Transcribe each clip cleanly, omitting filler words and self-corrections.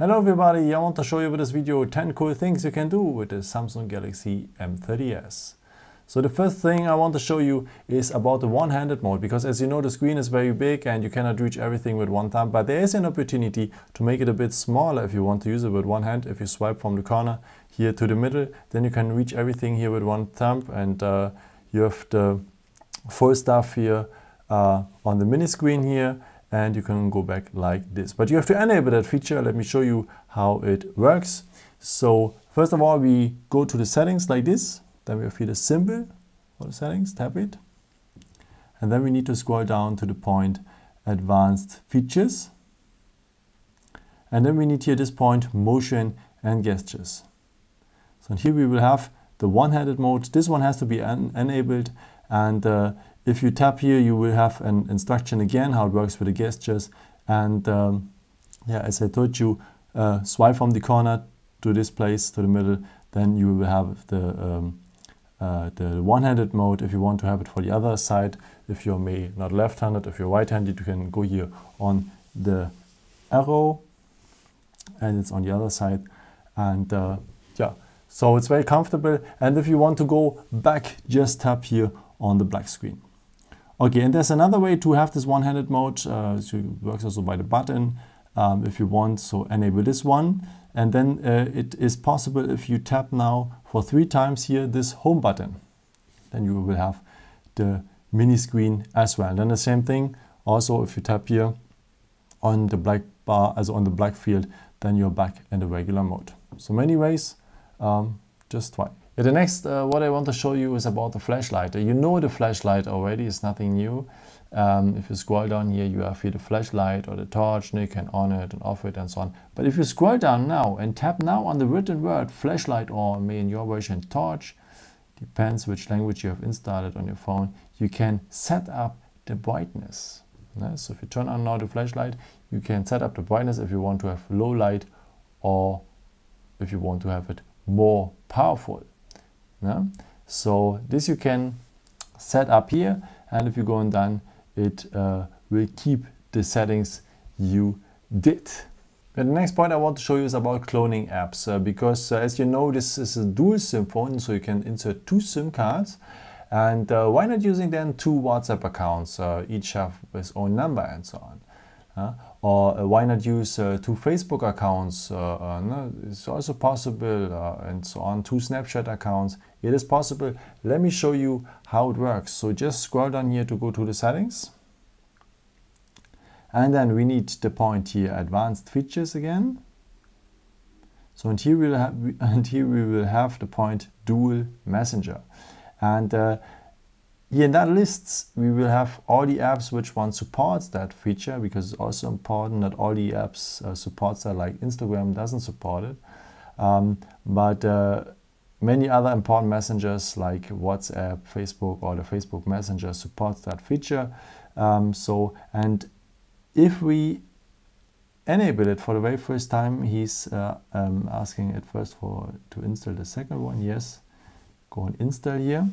Hello everybody, I want to show you with this video 10 cool things you can do with the Samsung Galaxy M30s. So the first thing I want to show you is about the one-handed mode, because as you know the screen is very big and you cannot reach everything with one thumb, but there is an opportunity to make it a bit smaller if you want to use it with one hand. If you swipe from the corner here to the middle, then you can reach everything here with one thumb, and you have the full stuff here on the mini screen here, and you can go back like this. But you have to enable that feature. Let me show you how it works. So first of all, we go to the settings like this. Then we have here the symbol for the settings, tap it. And then we need to scroll down to the point Advanced Features. And then we need here this point Motion and Gestures. So here we will have the one-handed mode. This one has to be enabled, and if you tap here, you will have an instruction again how it works with the gestures. And yeah, as I told you, swipe from the corner to this place to the middle, then you will have the one-handed mode. If you want to have it for the other side, if you're maybe not left-handed, if you're right-handed, you can go here on the arrow, and it's on the other side. And yeah, so it's very comfortable. And if you want to go back, just tap here on the black screen. Okay, and there's another way to have this one-handed mode. So it works also by the button if you want. So enable this one, and then it is possible if you tap now for 3 times here this home button, then you will have the mini screen as well. And then the same thing also if you tap here on the black bar, also on the black field, then you're back in the regular mode. So many ways, just try. Yeah, the next what I want to show you is about the flashlight. You know the flashlight already, it's nothing new. If you scroll down here, you have here the flashlight or the torch, and you can on it and off it and so on. But if you scroll down now and tap now on the written word flashlight, or maybe in your version torch, depends which language you have installed on your phone, you can set up the brightness. So if you turn on now the flashlight, you can set up the brightness if you want to have low light, or if you want to have it more powerful. So this you can set up here, and if you go and done, it will keep the settings you did. And the next point I want to show you is about cloning apps, because as you know, this is a dual SIM phone, so you can insert 2 SIM cards. And why not using then 2 WhatsApp accounts, each have its own number and so on. Or why not use 2 Facebook accounts? No, it's also possible, and so on. 2 Snapchat accounts. It is possible. Let me show you how it works. So just scroll down here to go to the settings. And then we need the point here, Advanced Features again. So and here we will have the point Dual Messenger. And here in that lists, we will have all the apps which one supports that feature, because it's also important that all the apps supports that, like Instagram doesn't support it. But many other important messengers like WhatsApp, Facebook, or the Facebook Messenger supports that feature. And if we enable it for the very first time, he's asking at first to install the second one. Yes, go and install here.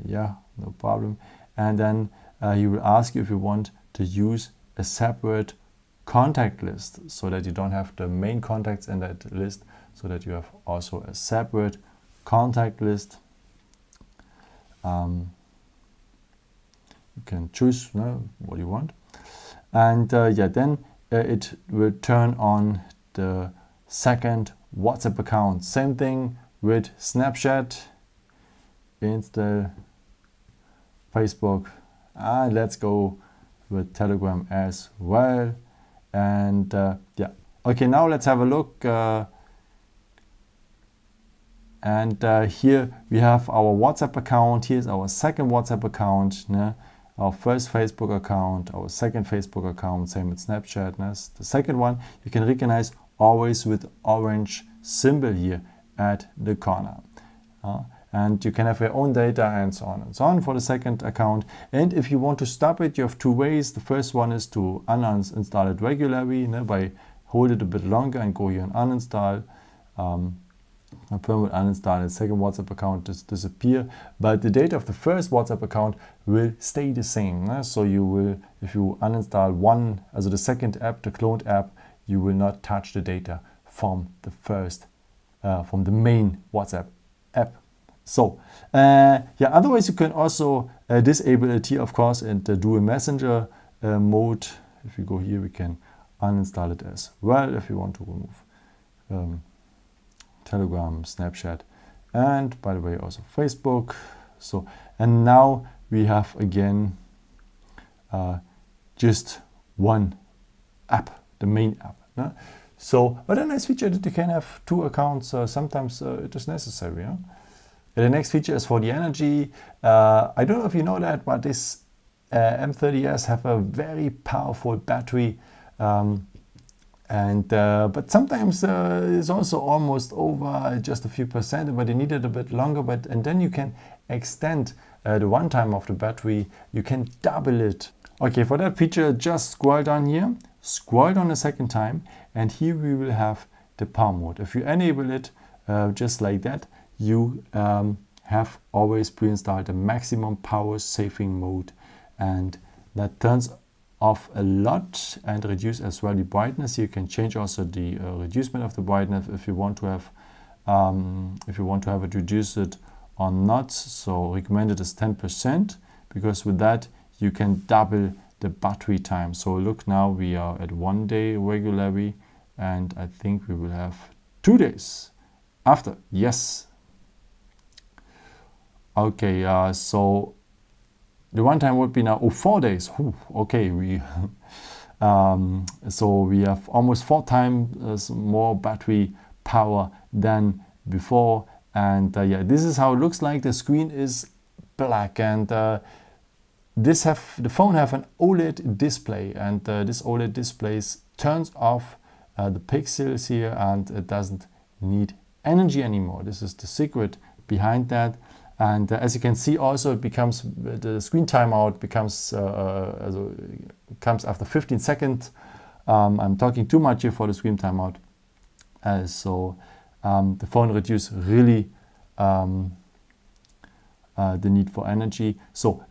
Yeah, no problem. And then he will ask you if you want to use a separate contact list, so that you don't have the main contacts in that list, so that you have also a separate contact list. You can choose what you want. And yeah, then it will turn on the second WhatsApp account. Same thing with Snapchat. Install Facebook, and let's go with Telegram as well. And yeah, okay, now let's have a look. Here we have our WhatsApp account. Here's our second WhatsApp account, our first Facebook account, our second Facebook account, same with Snapchat. The second one you can recognize always with orange symbol here at the corner. And you can have your own data and so on for the second account. And if you want to stop it, you have 2 ways. The first one is to uninstall it regularly, by hold it a bit longer and go here and uninstall. Permanent uninstall, the second WhatsApp account disappear, but the data of the first WhatsApp account will stay the same. So you will, if you uninstall one, also the second app, the cloned app, you will not touch the data from the main WhatsApp app. So yeah, otherwise you can also disable it here, of course, and do a messenger mode. If you go here, we can uninstall it as well if you want to remove Telegram, Snapchat, and by the way also Facebook. So, and now we have again just one app, the main app. So, but a nice feature that you can have two accounts. Sometimes it is necessary. The next feature is for the energy. I don't know if you know that, but this M30s have a very powerful battery, but sometimes it's also almost over just a few percent, but you need it a bit longer. And then you can extend the runtime of the battery. You can double it. Okay, for that feature, just scroll down here, scroll down a second time, and here we will have the power mode. If you enable it just like that, you have always pre-installed the maximum power saving mode, and that turns off a lot and reduce as well the brightness. You can change also the reducement of the brightness if you want to have it reduce it or not. So recommended is 10%, because with that you can double the battery time. So look, now we are at 1 day regularly, and I think we will have 2 days after. Yes. Okay, so the runtime would be now 4 days. Ooh, okay, we so we have almost 4 times more battery power than before. And yeah, this is how it looks like. The screen is black, and the phone have an OLED display, and this OLED display turns off the pixels here, and it doesn't need energy anymore. This is the secret behind that. And as you can see, also it becomes the screen timeout comes after 15 seconds. I'm talking too much here for the screen timeout. So the phone reduces really the need for energy. So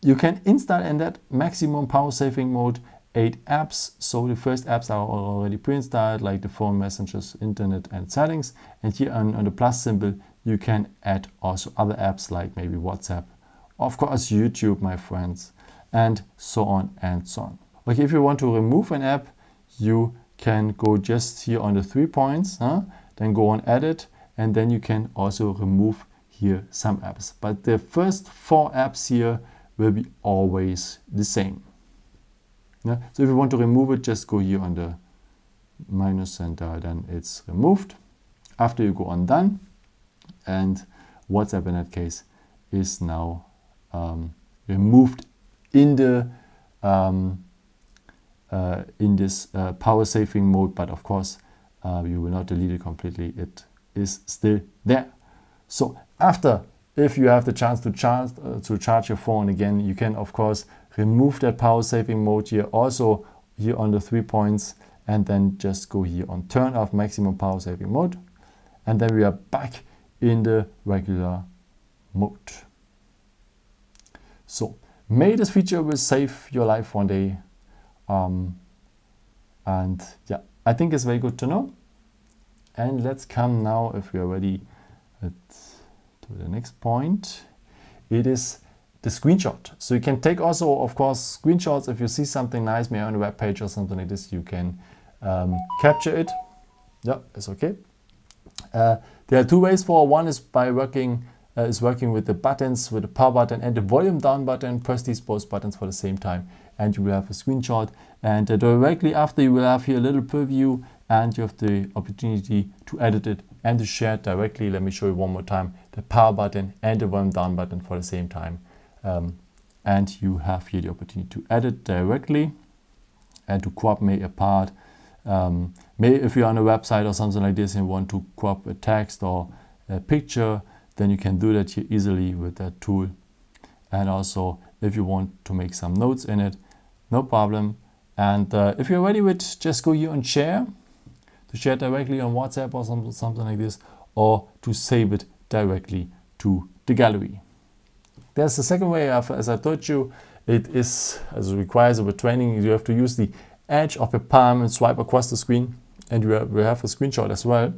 you can install in that maximum power saving mode 8 apps. So the first apps are already pre-installed, like the phone, messages, internet, and settings. And here on the plus symbol, you can add also other apps like maybe WhatsApp, of course YouTube, my friends, and so on and so on. Okay, if you want to remove an app, you can go just here on the 3 points, then go on edit, and then you can also remove here some apps. But the first 4 apps here will be always the same. So if you want to remove it, just go here on the minus, and then it's removed. After you go on done, and WhatsApp in that case is now removed in the in this power saving mode, but of course you will not delete it completely. It is still there. So after, if you have the chance to charge your phone again, you can of course remove that power saving mode here, also here on the 3 points, and then just go here on turn off maximum power saving mode, and then we are back in the regular mode. So maybe this feature will save your life one day, and yeah, I think it's very good to know. And let's come now, if we are ready, to the next point. It is the screenshot. So you can take also, of course, screenshots. If you see something nice, maybe on a web page or something like this, you can capture it. Yeah, it's okay. There are 2 ways for. One is by working with the buttons, with the power button and the volume down button. Press these both buttons for the same time, and you will have a screenshot. And directly after, you will have here a little preview, and you have the opportunity to edit it and to share it directly. Let me show you one more time: the power button and the volume down button for the same time. And you have here the opportunity to edit directly and to crop maybe a part. Maybe if you're on a website or something like this and you want to crop a text or a picture, then you can do that here easily with that tool. And also if you want to make some notes in it, no problem. And if you're ready with, just go here and share, to share directly on WhatsApp or something like this, or to save it directly to the gallery. There's the second way, as I told you, it requires a bit training. You have to use the edge of your palm and swipe across the screen, and we have a screenshot as well.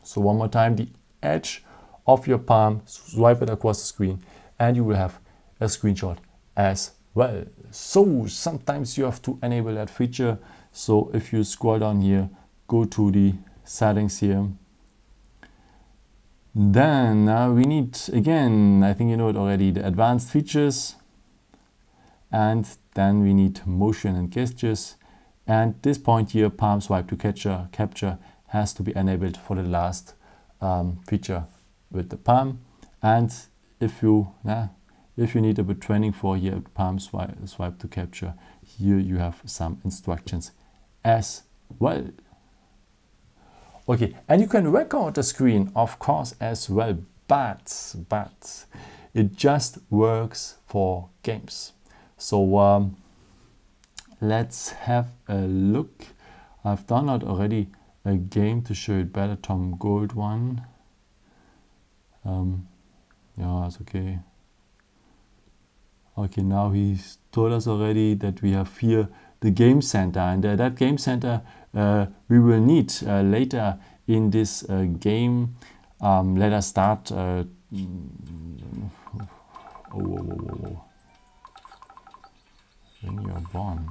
So one more time, the edge of your palm, swipe it across the screen, and you will have a screenshot as well. So sometimes you have to enable that feature. So if you scroll down here, go to the settings here, then we need, again, I think you know it already, the advanced features, and then we need motion and gestures, and this point here, palm swipe to capture has to be enabled for the last feature with the palm. And if you need a bit training for here, palm swipe to capture, here you have some instructions as well. Okay, and you can record the screen, of course, as well, but it just works for games. So let's have a look. I've downloaded already a game to show it better, Tom Gold one. Yeah, it's okay. Okay, now he's told us already that we have here the game center, and that game center we will need later in this game. Let us start. When you're born.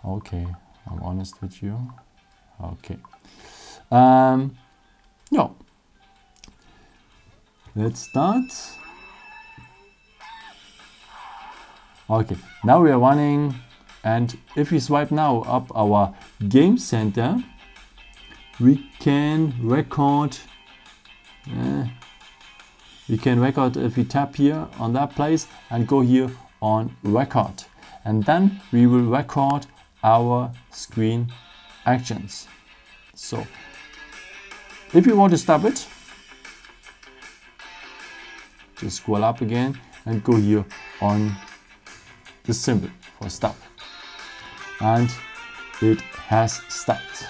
Okay, I'm honest with you. Okay. Yeah. Let's start. Okay, now we are running, and if we swipe now up our game center, we can record. If we tap here on that place and go here on record, and then we will record our screen actions. So if you want to stop it, just scroll up again and go here on the symbol for stop, and it has stopped.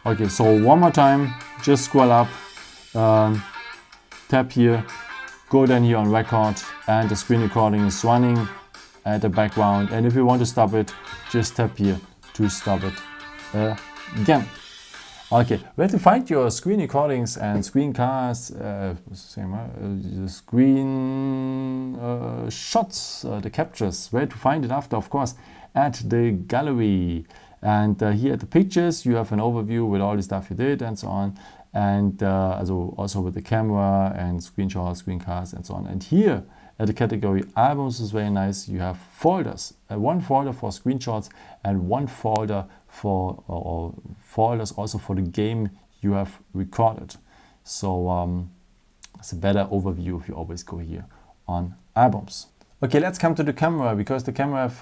Okay, so one more time, just scroll up, tap here, go down here on record, and the screen recording is running at the background. And if you want to stop it, just tap here to stop it again. Okay, where to find your screen recordings and screencasts, the screen shots, the captures, where to find it after, of course, at the gallery. And here at the pictures, you have an overview with all the stuff you did and so on. And also with the camera and screenshots, screencasts and so on. And here at the category albums is very nice. You have folders, one folder for screenshots and one folder for folders also for the game you have recorded. So it's a better overview if you always go here on albums. Okay, let's come to the camera, because the camera have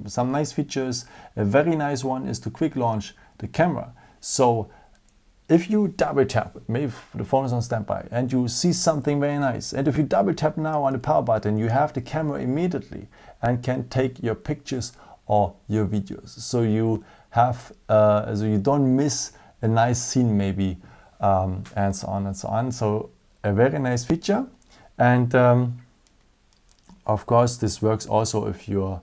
some nice features. A very nice one is to quick launch the camera. So if you double tap, maybe the phone is on standby, and you see something very nice, and if you double tap now on the power button, you have the camera immediately and can take your pictures or your videos. So you have, so you don't miss a nice scene maybe, and so on and so on. So a very nice feature. And of course, this works also if you're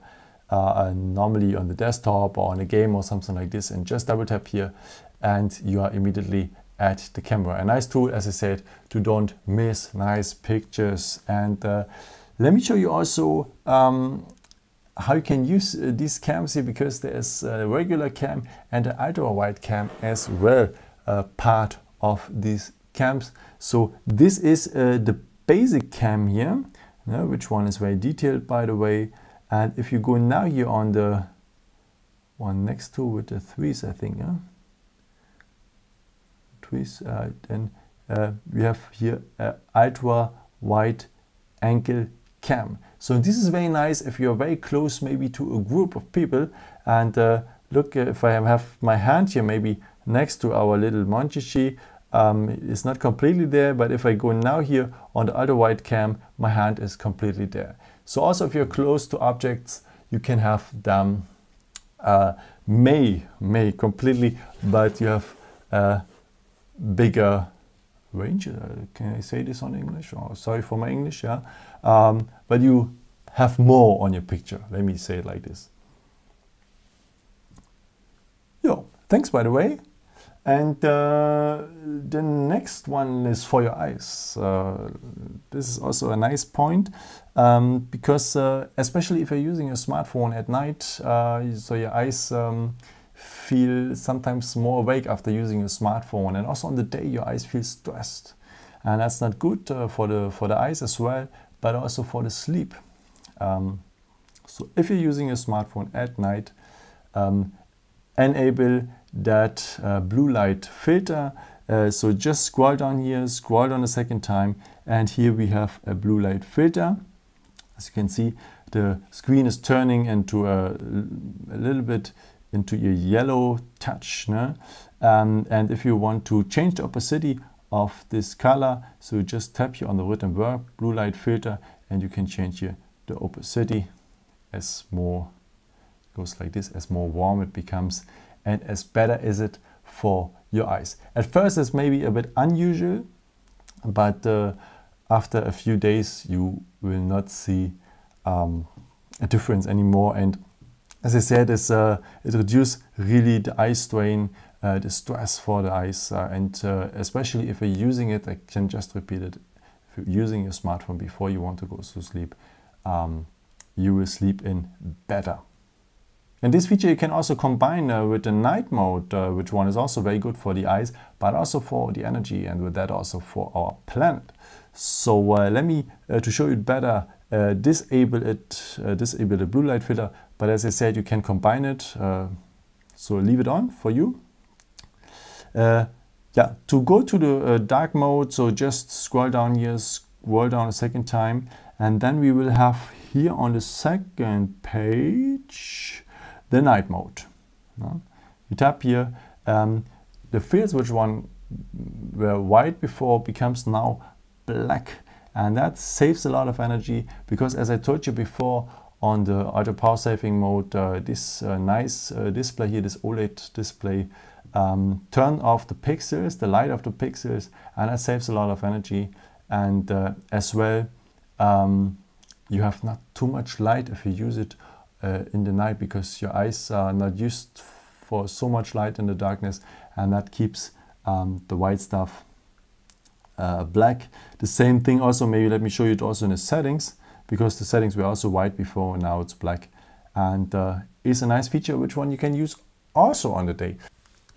normally on the desktop or on a game or something like this, and just double tap here and you are immediately at the camera. A nice tool, as I said, to don't miss nice pictures. And let me show you also how you can use these cams here, because there's a regular cam and an ultra wide cam as well, part of these cams. So this is the basic cam here, which one is very detailed, by the way. And if you go now here on the one next to with the threes, I think, then we have here an ultra wide angle cam. So this is very nice if you're very close maybe to a group of people. And look, if I have my hand here maybe next to our little Monchichi, it's not completely there, but if I go now here on the ultra wide cam, my hand is completely there. So also if you're close to objects, you can have them may completely, but you have bigger range. Can I say this on English? Oh, sorry for my English, yeah. But you have more on your picture. Let me say it like this. Yo, thanks by the way. And the next one is for your eyes. This is also a nice point because especially if you're using a smartphone at night, so your eyes feel sometimes more awake after using a smartphone, and also on the day your eyes feel stressed, and that's not good for the eyes as well, but also for the sleep. So if you're using a smartphone at night, enable that blue light filter. So just scroll down here, scroll down a second time, and here we have a blue light filter. As you can see, the screen is turning into a little bit into a yellow touch. No? And if you want to change the opacity of this color, so you just tap here on the written word blue light filter, and you can change here the opacity as more, goes like this, as more warm it becomes, and as better is it for your eyes. At first it's maybe a bit unusual, but after a few days you will not see a difference anymore. And as I said, it reduces really the eye strain, the stress for the eyes, and especially if you're using it, I can just repeat it, if you're using your smartphone before you want to go to sleep, you will sleep in better. And this feature you can also combine with the night mode, which one is also very good for the eyes, but also for the energy, and with that also for our planet. So let me, to show you better, disable the blue light filter. But as I said, you can combine it. So leave it on for you. Yeah, to go to the dark mode, so just scroll down here, scroll down a second time, and then we will have here on the second page the night mode. You tap here, the fields which one were white before becomes now black, and that saves a lot of energy, because as I told you before, on the ultra power saving mode, this nice display here, this Oled display, turn off the pixels, the light of the pixels, and that saves a lot of energy. And as well, you have not too much light if you use it in the night, because your eyes are not used for so much light in the darkness, and that keeps the white stuff black. The same thing also, maybe let me show you it also in the settings, because the settings were also white before, and now it's black. And it's a nice feature which one you can use also on the day.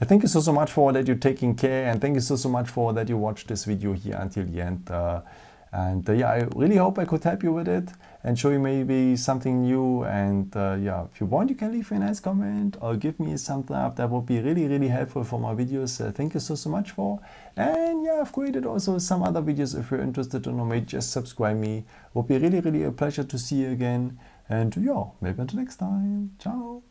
I thank you so much for that you're taking care, and thank you so much for that you watched this video here until the end. Yeah, I really hope I could help you with it and show you maybe something new. And yeah, if you want, you can leave a nice comment or give me a thumbs up. That would be really helpful for my videos. Thank you so much for. And yeah, I've created also some other videos. If you're interested to know, maybe just subscribe me. It would be really a pleasure to see you again. And yeah, maybe until next time. Ciao.